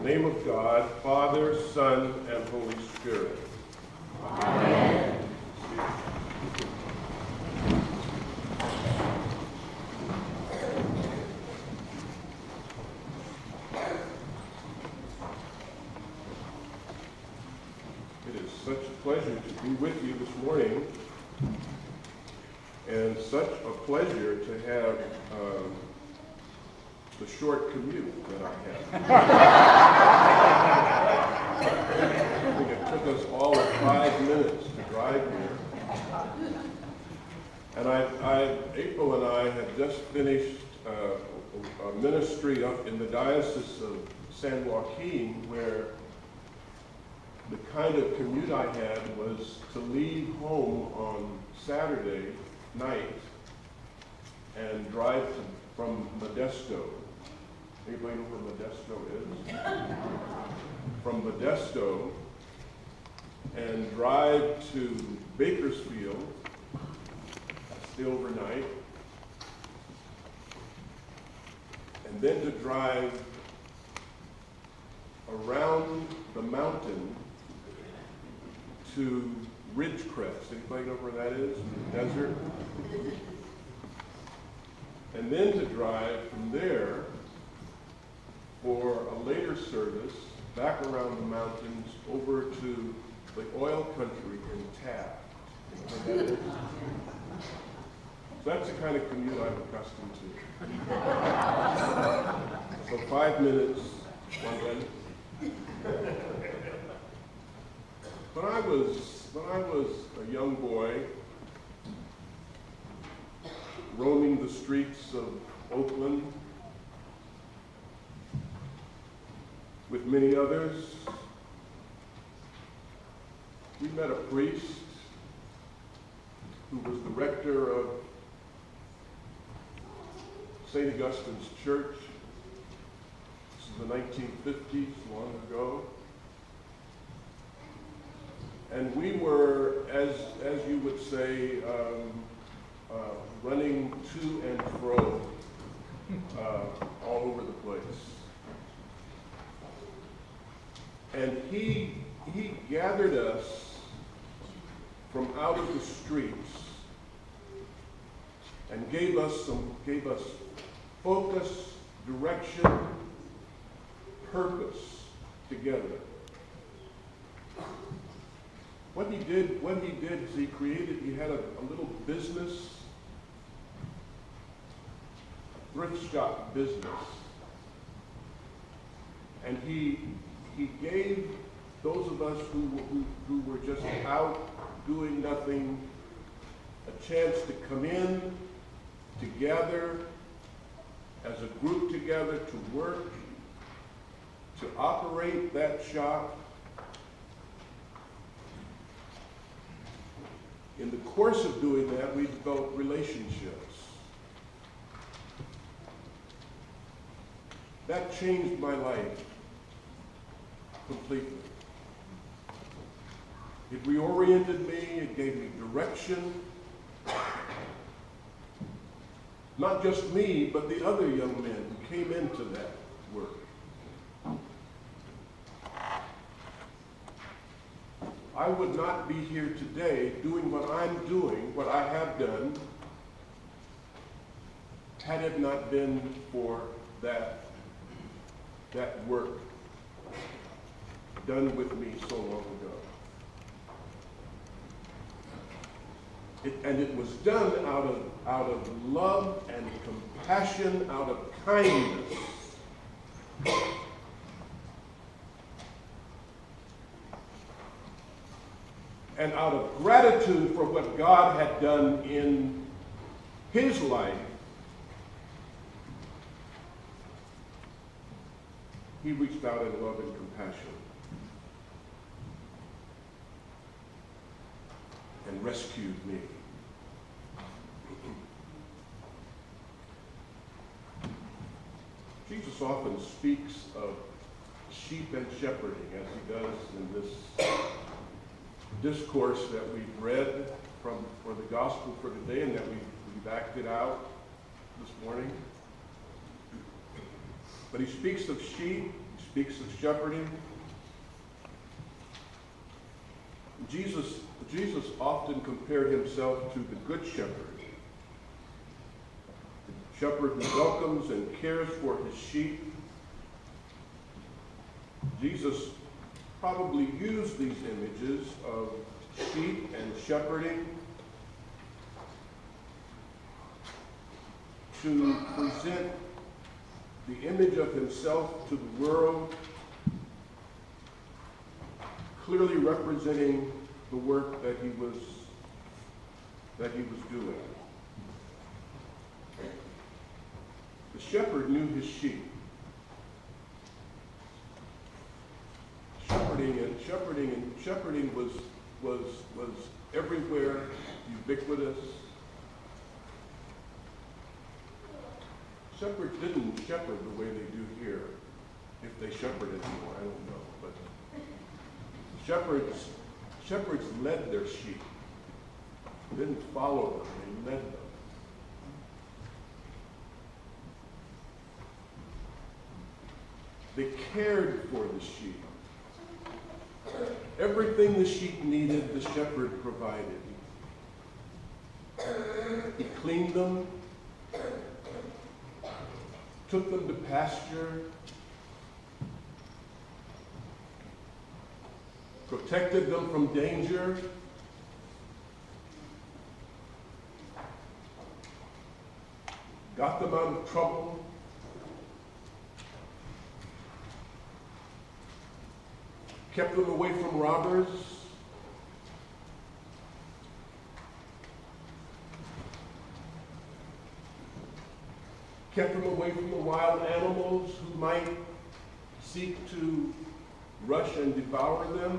name of God, Father, Son, and Holy Spirit. Amen. It is such a pleasure to be with you this morning, and such a pleasure to have the short commute that I have. I think it took us all 5 minutes to drive here. And April and I had just finished a ministry up in the Diocese of San Joaquin, where the kind of commute I had was to leave home on Saturday night and drive from Modesto. Anybody know where Modesto is? From Modesto, and drive to Bakersfield, stay overnight, and then to drive around the mountain to Ridgecrest. Anybody know where that is? In the desert. And then to drive from there for a later service back around the mountains over to the oil country in Taft. You know where that is? So that's the kind of commute I'm accustomed to. So 5 minutes, one way. When I was a young boy, roaming the streets of Oakland with many others, we met a priest who was the rector of St. Augustine's Church. This is the 1950s, long ago. And we were, as you would say, running to and fro all over the place. And he gathered us from out of the streets and gave us focus, direction, purpose together. What he did is he had a little business, a thrift shop business. And he gave those of us who were just out doing nothing a chance to come in, to gather as a group together, to work, to operate that shop. In the course of doing that, we developed relationships. That changed my life completely. It reoriented me, it gave me direction. Not just me, but the other young men who came into that work. I would not be here today doing what I'm doing, what I have done, had it not been for that work done with me so long ago. And it was done out of love and compassion, out of kindness. And out of gratitude for what God had done in his life, he reached out in love and compassion and rescued me. Jesus often speaks of sheep and shepherding, as he does in this discourse that we've read for the gospel for today, and that we've acted out this morning. But he speaks of sheep, he speaks of shepherding. Jesus often compared himself to the good shepherd. The shepherd who welcomes and cares for his sheep. Jesus probably used these images of sheep and shepherding to present the image of himself to the world, clearly representing the work that he was doing. The shepherd knew his sheep. Shepherding was everywhere, ubiquitous. Shepherds didn't shepherd the way they do here. If they shepherd anymore, I don't know. But shepherds led their sheep. They didn't follow them, they led them. They cared for the sheep. Everything the sheep needed, the shepherd provided. He cleaned them, took them to pasture, protected them from danger, got them out of trouble, kept them away from robbers, kept them away from the wild animals who might seek to rush and devour them.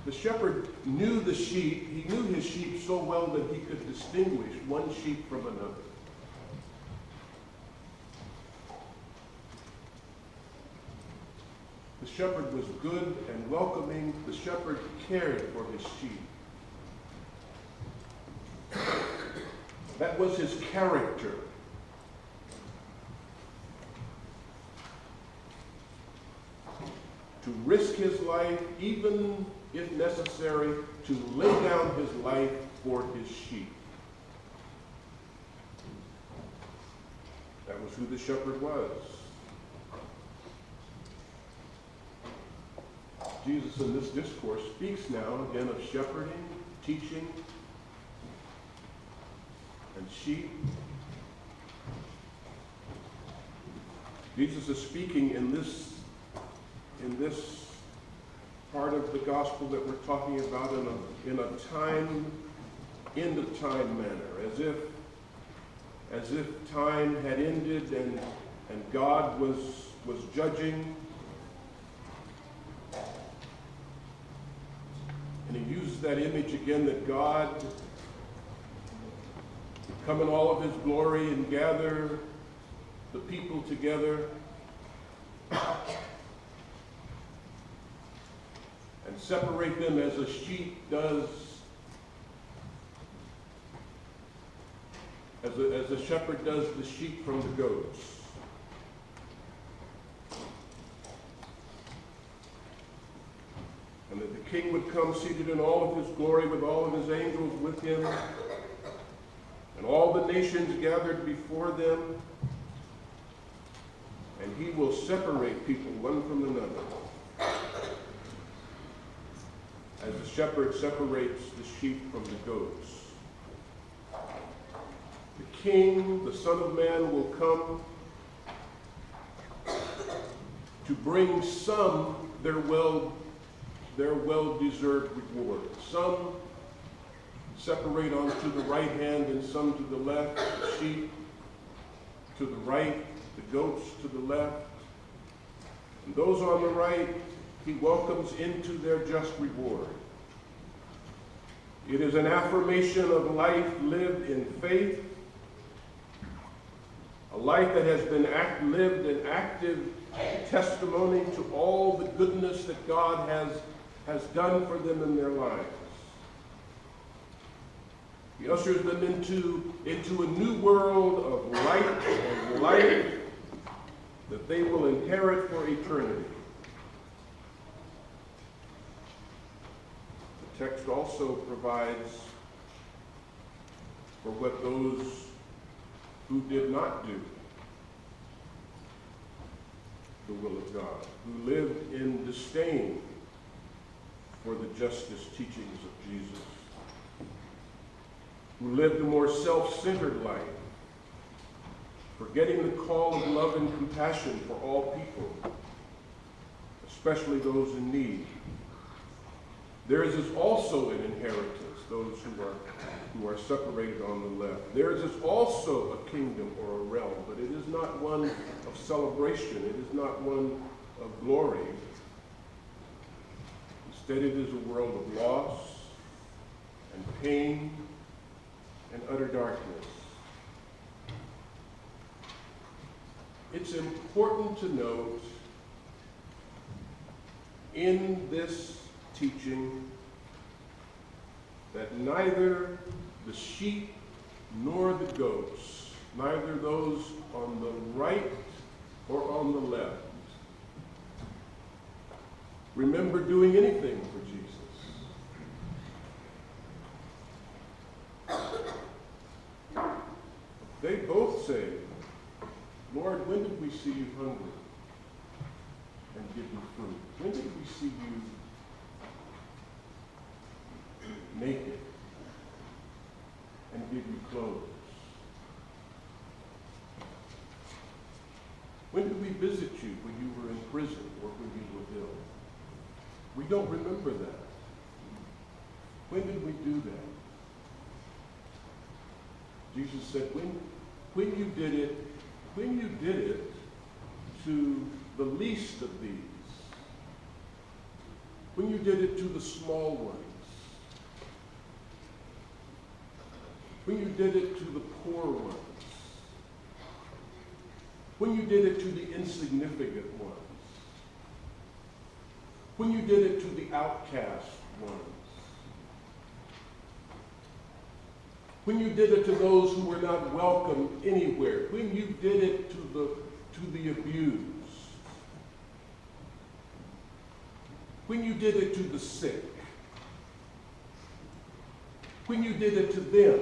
The shepherd knew the sheep. He knew his sheep so well that he could distinguish one sheep from another. The shepherd was good and welcoming. The shepherd cared for his sheep. That was his character. To risk his life, even if necessary, to lay down his life for his sheep. That was who the shepherd was. Jesus in this discourse speaks now again of shepherding, teaching, and sheep. Jesus is speaking in this part of the gospel that we're talking about in a time, end of time manner, as if time had ended and God was judging. And he uses that image again, that God would come in all of his glory and gather the people together and separate them as a sheep does, as a shepherd does the sheep from the goats. And that the king would come seated in all of his glory with all of his angels with him, and all the nations gathered before them, and he will separate people one from another, as the shepherd separates the sheep from the goats. The king, the Son of Man, will come to bring some their well-deserved reward. Some separate onto the right hand and some to the left, the sheep to the right, the goats to the left. And those on the right, he welcomes into their just reward. It is an affirmation of life lived in faith, a life that has been lived in active testimony to all the goodness that God has done for them in their lives. He ushers them into a new world of light and life that they will inherit for eternity. The text also provides for what those who did not do the will of God, who lived in disdain for the justice teachings of Jesus, who lived a more self-centered life, forgetting the call of love and compassion for all people, especially those in need. Theirs is also an inheritance, those who are separated on the left. Theirs is also a kingdom or a realm, but it is not one of celebration. It is not one of glory. Instead, it is a world of loss and pain and utter darkness. It's important to note in this teaching that neither the sheep nor the goats, neither those on the right or on the left, remember doing anything for Jesus. They both say, Lord, when did we see you hungry and give you food? When did we see you naked and give you clothes? When did we visit you when you were in prison or when you were ill? We don't remember that. When did we do that? Jesus said, when you did it to the least of these, when you did it to the small ones, when you did it to the poor ones, when you did it to the insignificant ones, when you did it to the outcast ones, when you did it to those who were not welcome anywhere, when you did it to the abused, when you did it to the sick, when you did it to them,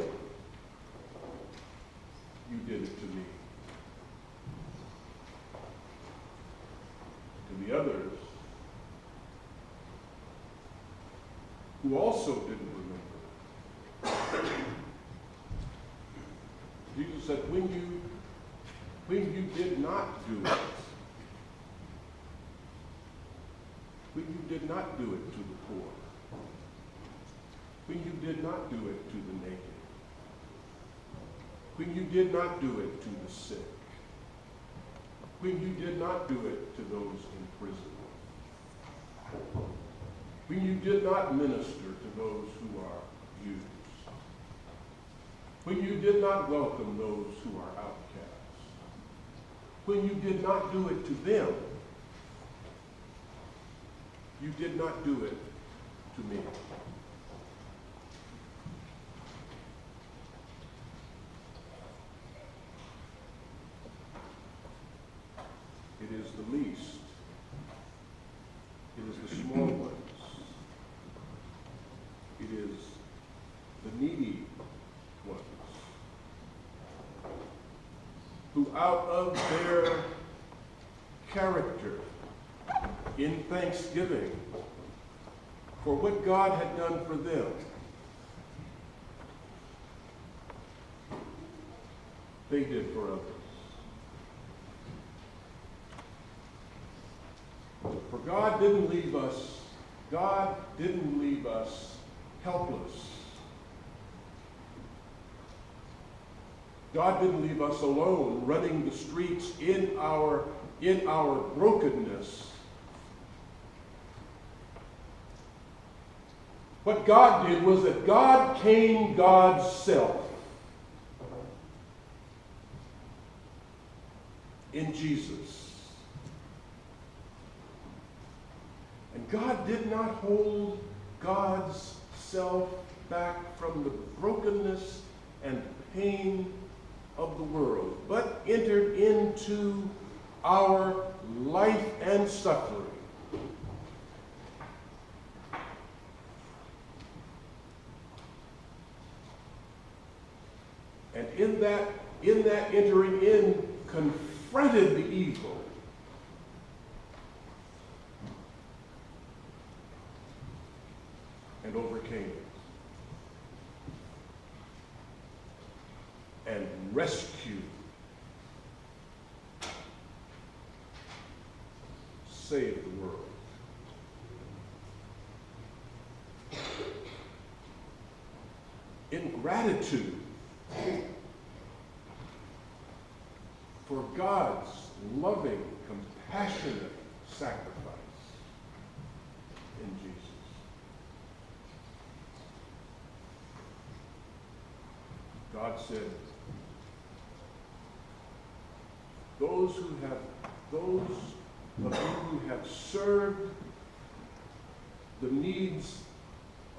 you did it to me. To the others, who also didn't remember, Jesus said, when you did not do it, when you did not do it to the poor, when you did not do it to the naked, when you did not do it to the sick, when you did not do it to those in prison, when you did not minister to those who are used, when you did not welcome those who are outcasts, when you did not do it to them, you did not do it to me. It is the least. It is the small ones. It is the needy ones who, out of their character in thanksgiving for what God had done for them, they did for others. For God didn't leave us helpless. God didn't leave us alone running the streets in our brokenness. What God did was that God came God's self in Jesus. And God did not hold God's self back from the brokenness and pain of the world, but entered into our life and suffering. And in that entering in, confronted the evil. And overcame it. And rescued, saved the world. In gratitude for God's loving, compassionate sacrifice in Jesus. God said, those of you who have served the needs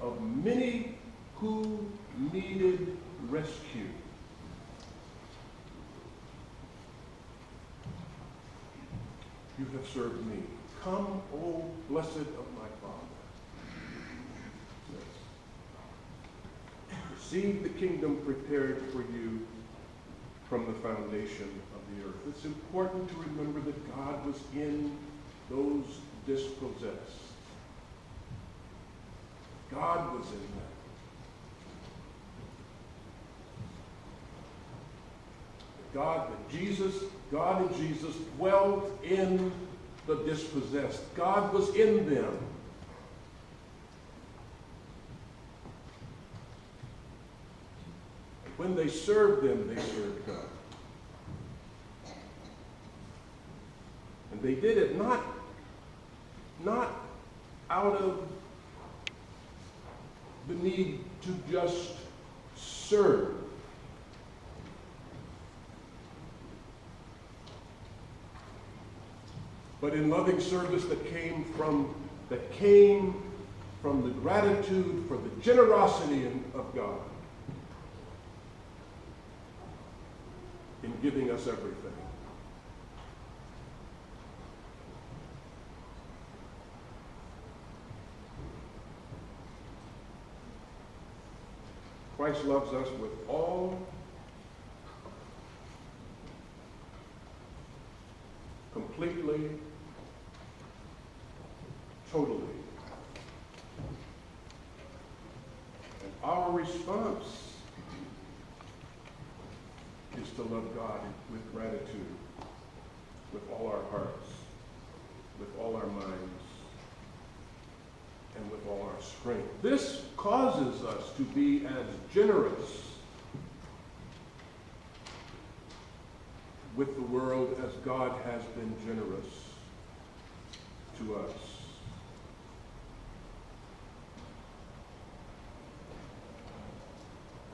of many who needed rescue, you have served me. Come, O blessed of my Father. Receive the kingdom prepared for you from the foundation of the earth. It's important to remember that God was in those dispossessed. God was in them. God and Jesus dwelt in the dispossessed. God was in them. When they served them, they served God. And they did it not out of the need to just serve, but in loving service that came from the gratitude for the generosity of God in giving us everything. Christ loves us with all completely, totally. And our response is to love God with gratitude, with all our hearts, with all our minds, and with all our strength. This causes us to be as generous with the world as God has been generous to us.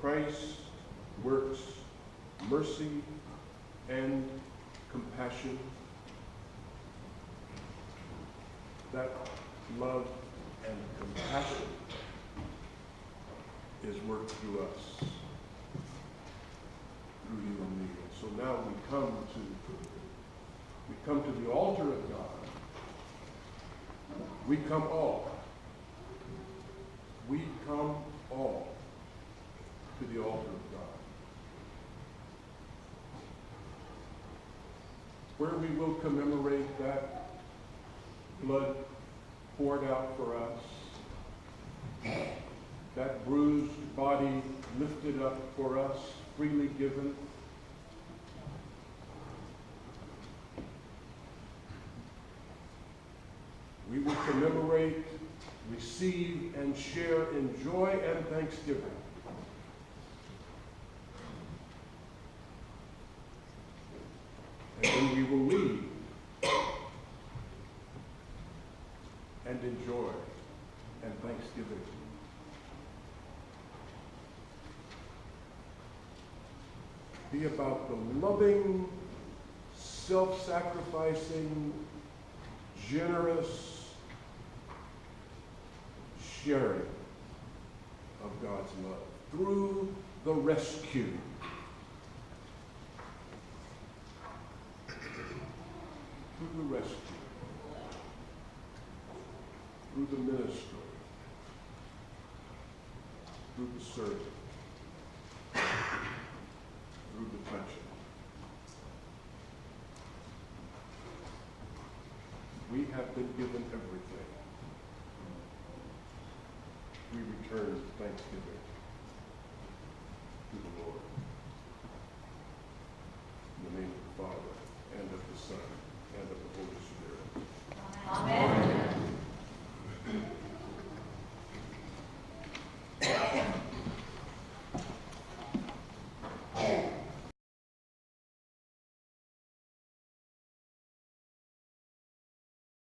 Christ works mercy and compassion. That love and compassion is worked through us, through you and me. So now we come to the altar of God. We come all to the altar of God, where we will commemorate that blood poured out for us, that bruised body lifted up for us, freely given. We will commemorate, receive, and share in joy and thanksgiving. And then we will leave and enjoy and thanksgiving. Be about the loving, self-sacrificing, generous sharing of God. God's love, through the rescue. Through the rescue. Through the ministry. Through the serving. Through the touching. We have been given everything. We return thanksgiving.